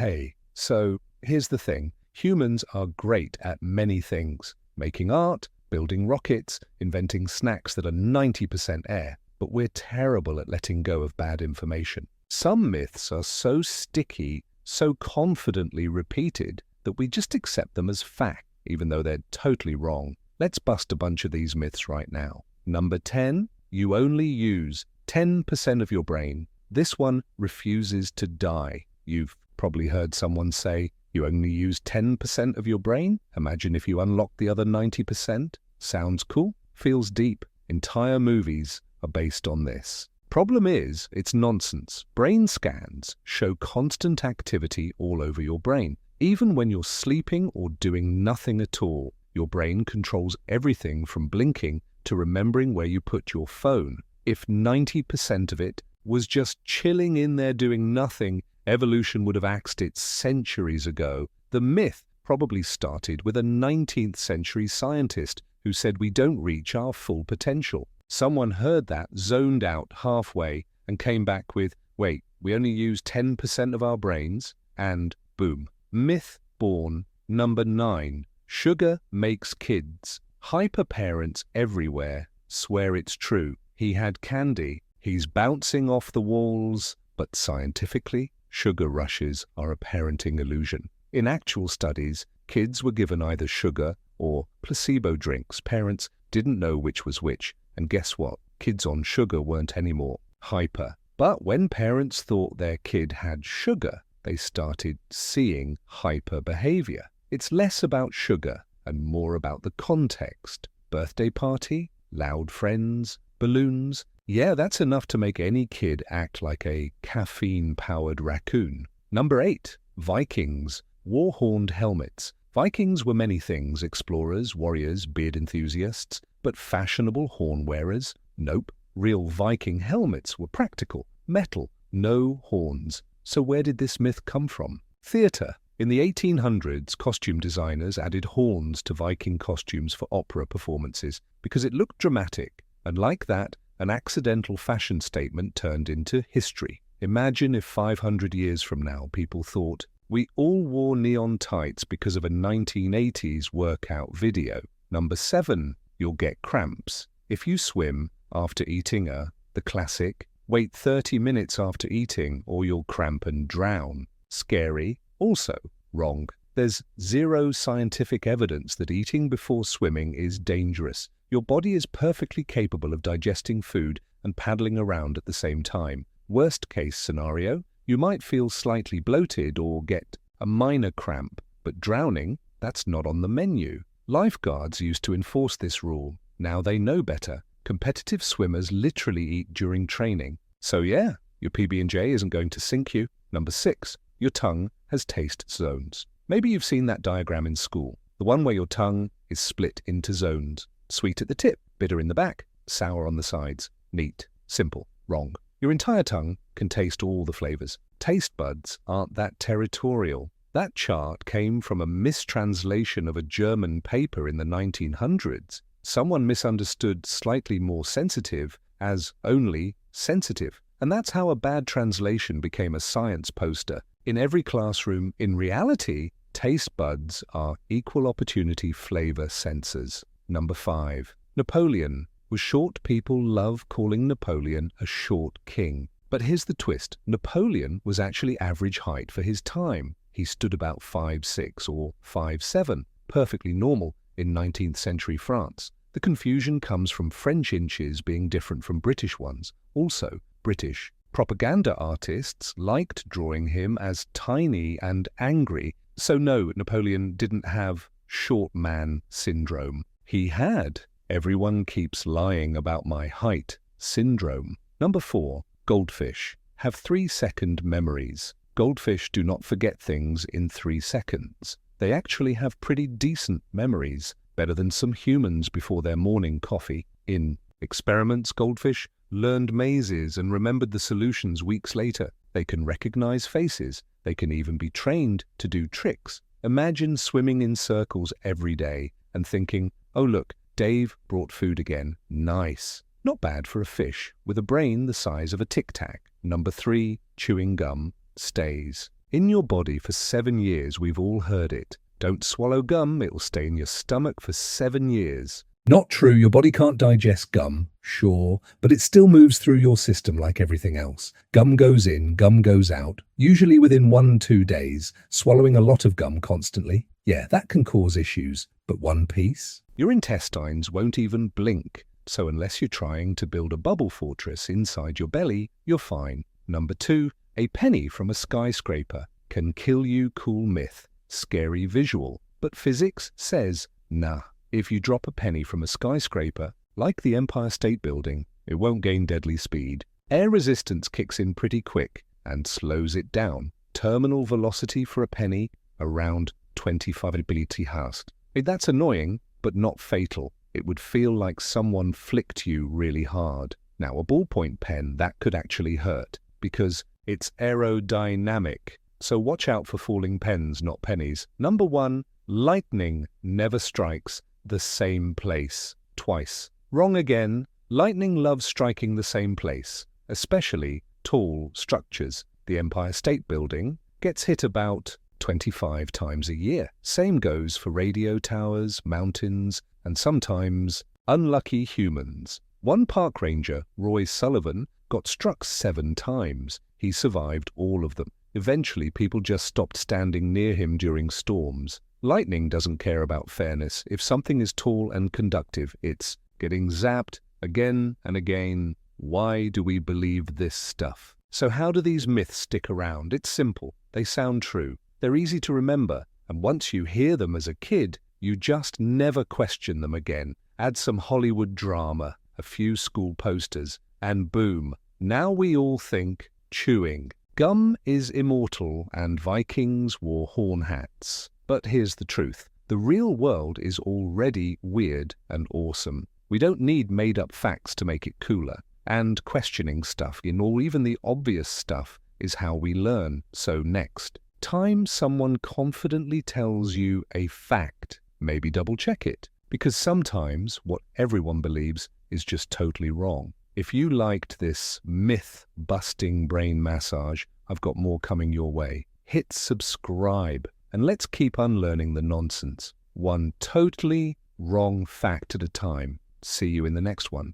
Okay, so here's the thing. Humans are great at many things. Making art, building rockets, inventing snacks that are 90% air. But we're terrible at letting go of bad information. Some myths are so sticky, so confidently repeated, that we just accept them as fact, even though they're totally wrong. Let's bust a bunch of these myths right now. Number 10, you only use 10% of your brain. This one refuses to die. You've probably heard someone say, you only use 10% of your brain? Imagine if you unlock the other 90%. Sounds cool? Feels deep. Entire movies are based on this. Problem is, it's nonsense. Brain scans show constant activity all over your brain. Even when you're sleeping or doing nothing at all, your brain controls everything from blinking to remembering where you put your phone. If 90% of it was just chilling in there doing nothing, evolution would have axed it centuries ago. The myth probably started with a 19th century scientist who said we don't reach our full potential. Someone heard that, zoned out halfway, and came back with, wait, we only use 10% of our brains? And boom. Myth born. Number 9. Sugar makes kids. Hyper parents everywhere swear it's true. He had candy. He's bouncing off the walls. But scientifically, sugar rushes are a parenting illusion. In actual studies, kids were given either sugar or placebo drinks. Parents didn't know which was which. And guess what? Kids on sugar weren't anymore hyper. But when parents thought their kid had sugar, they started seeing hyper behavior. It's less about sugar and more about the context. Birthday party, loud friends, balloons. Yeah, that's enough to make any kid act like a caffeine-powered raccoon. Number 8. Vikings. War-horned helmets. Vikings were many things: explorers, warriors, beard enthusiasts. But fashionable horn wearers? Nope. Real Viking helmets were practical, metal, no horns. So where did this myth come from? Theatre. In the 1800s, costume designers added horns to Viking costumes for opera performances because it looked dramatic. And like that, an accidental fashion statement turned into history. Imagine if 500 years from now people thought, we all wore neon tights because of a 1980s workout video. Number 7. You'll get cramps. If you swim after eating the classic, wait 30 minutes after eating or you'll cramp and drown. Scary? Also wrong. There's zero scientific evidence that eating before swimming is dangerous. Your body is perfectly capable of digesting food and paddling around at the same time. Worst case scenario, you might feel slightly bloated or get a minor cramp, but drowning, that's not on the menu. Lifeguards used to enforce this rule. Now they know better. Competitive swimmers literally eat during training. So yeah, your PB&J isn't going to sink you. Number 6. Your tongue has taste zones. Maybe you've seen that diagram in school. The one where your tongue is split into zones. Sweet at the tip, bitter in the back, sour on the sides. Neat. Simple. Wrong. Your entire tongue can taste all the flavors. Taste buds aren't that territorial. That chart came from a mistranslation of a German paper in the 1900s. Someone misunderstood slightly more sensitive as only sensitive. And that's how a bad translation became a science poster. In every classroom, in reality, taste buds are equal opportunity flavor sensors. Number 5. Napoleon was short. People love calling Napoleon a short king. But here's the twist. Napoleon was actually average height for his time. He stood about 5'6" or 5'7", perfectly normal in 19th century France. The confusion comes from French inches being different from British ones. Also, British propaganda artists liked drawing him as tiny and angry. So no, Napoleon didn't have short man syndrome. He had everyone keeps lying about my height syndrome. Number 4. Goldfish have 3-second memories. Goldfish do not forget things in 3 seconds. They actually have pretty decent memories, better than some humans before their morning coffee. In experiments, goldfish learned mazes and remembered the solutions weeks later. They can recognize faces. They can even be trained to do tricks. Imagine swimming in circles every day and thinking, oh look, Dave brought food again. Nice. Not bad for a fish with a brain the size of a tic tac. Number 3, chewing gum stays. In your body for 7 years, we've all heard it. Don't swallow gum, it'll stay in your stomach for 7 years. Not true, your body can't digest gum, sure, but it still moves through your system like everything else. Gum goes in, gum goes out, usually within 1-2 days. Swallowing a lot of gum constantly, yeah, that can cause issues, but one piece? Your intestines won't even blink, so unless you're trying to build a bubble fortress inside your belly, you're fine. Number 2, a penny from a skyscraper can kill you. Cool myth, scary visual, but physics says nah. If you drop a penny from a skyscraper, like the Empire State Building, it won't gain deadly speed. Air resistance kicks in pretty quick and slows it down. Terminal velocity for a penny, around 25 mph. That's annoying, but not fatal. It would feel like someone flicked you really hard. Now, a ballpoint pen, that could actually hurt, because it's aerodynamic. So watch out for falling pens, not pennies. Number 1, lightning never strikes the same place twice. Wrong again. Lightning loves striking the same place, especially tall structures. The Empire State Building gets hit about 25 times a year. Same goes for radio towers, mountains, and sometimes unlucky humans. One park ranger, Roy Sullivan, got struck 7 times. He survived all of them. Eventually, people just stopped standing near him during storms. Lightning doesn't care about fairness. If something is tall and conductive, it's getting zapped again and again. Why do we believe this stuff? So how do these myths stick around? It's simple. They sound true. They're easy to remember. And once you hear them as a kid, you just never question them again. Add some Hollywood drama, a few school posters, and boom, now we all think chewing gum is immortal and Vikings wore horn hats. But here's the truth. The real world is already weird and awesome. We don't need made-up facts to make it cooler. And questioning stuff, or even the obvious stuff, is how we learn. So next time someone confidently tells you a fact, maybe double-check it. Because sometimes what everyone believes is just totally wrong. If you liked this myth-busting brain massage, I've got more coming your way. Hit subscribe. And let's keep unlearning the nonsense, one totally wrong fact at a time. See you in the next one.